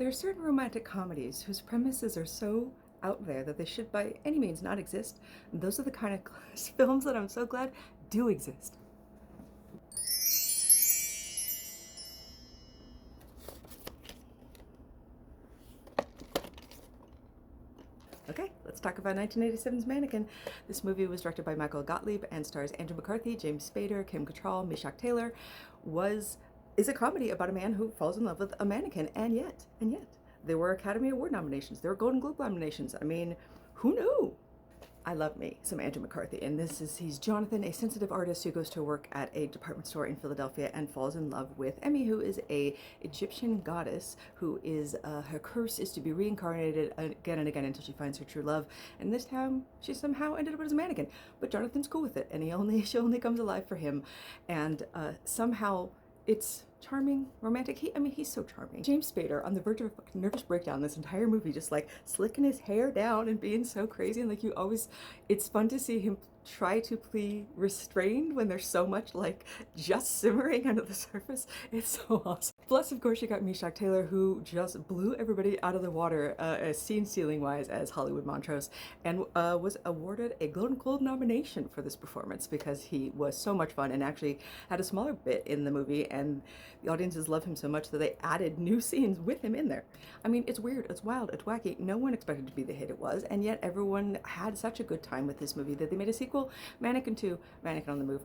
There are certain romantic comedies whose premises are so out there that they should by any means not exist. And those are the kind of films that I'm so glad do exist. Okay, let's talk about 1987's Mannequin. This movie was directed by Michael Gottlieb and stars Andrew McCarthy, James Spader, Kim Cattrall, Meshach Taylor. Is a comedy about a man who falls in love with a mannequin, and yet, there were Academy Award nominations, there were Golden Globe nominations. I mean, who knew? I love me some Andrew McCarthy, and he's Jonathan, a sensitive artist who goes to work at a department store in Philadelphia and falls in love with Emmy, who is a Egyptian goddess who is, her curse is to be reincarnated again and again until she finds her true love, and this time she somehow ended up as a mannequin, but Jonathan's cool with it, and she only comes alive for him, and somehow it's charming, romantic. He's so charming. James Spader, on the verge of a fucking nervous breakdown this entire movie, just like slicking his hair down and being so crazy, and like it's fun to see him try to be restrained when there's so much like just simmering under the surface. It's so awesome. Plus, of course, you got Meshach Taylor, who just blew everybody out of the water, scene stealing wise, as Hollywood Montrose, and was awarded a Golden Globe nomination for this performance because he was so much fun and actually had a smaller bit in the movie, and the audiences love him so much that they added new scenes with him in there. I mean, it's weird, it's wild, it's wacky. No one expected it to be the hit it was, and yet everyone had such a good time with this movie that they made a sequel, Mannequin 2, Mannequin on the Move,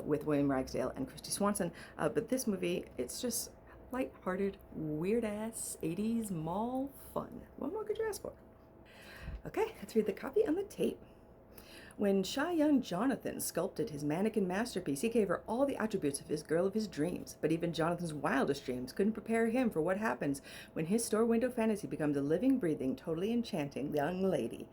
with William Ragsdale and Christy Swanson. But this movie, it's just light-hearted, weird-ass 80s mall fun. What more could you ask for? Okay, let's read the copy on the tape. When shy young Jonathan sculpted his mannequin masterpiece, he gave her all the attributes of his girl of his dreams. But even Jonathan's wildest dreams couldn't prepare him for what happens when his store window fantasy becomes a living, breathing, totally enchanting young lady.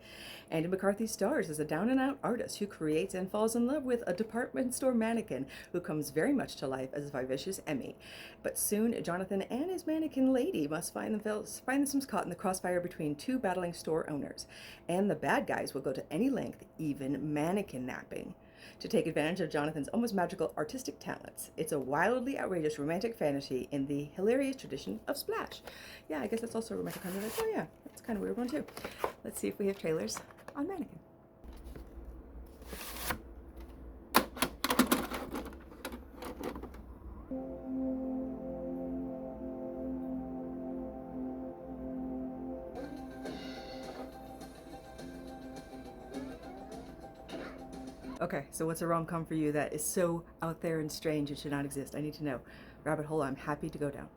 Andy McCarthy stars as a down-and-out artist who creates and falls in love with a department store mannequin who comes very much to life as a vivacious Emmy. But soon, Jonathan and his mannequin lady must find themselves caught in the crossfire between two battling store owners. And the bad guys will go to any length, even mannequin napping, to take advantage of Jonathan's almost magical artistic talents. It's a wildly outrageous romantic fantasy in the hilarious tradition of Splash. Yeah, I guess that's also a romantic comedy. Oh yeah, that's kind of a weird one too. Let's see if we have trailers on Mannequin. Okay, so what's a rom-com for you that is so out there and strange it should not exist? I need to know. Rabbit hole I'm happy to go down.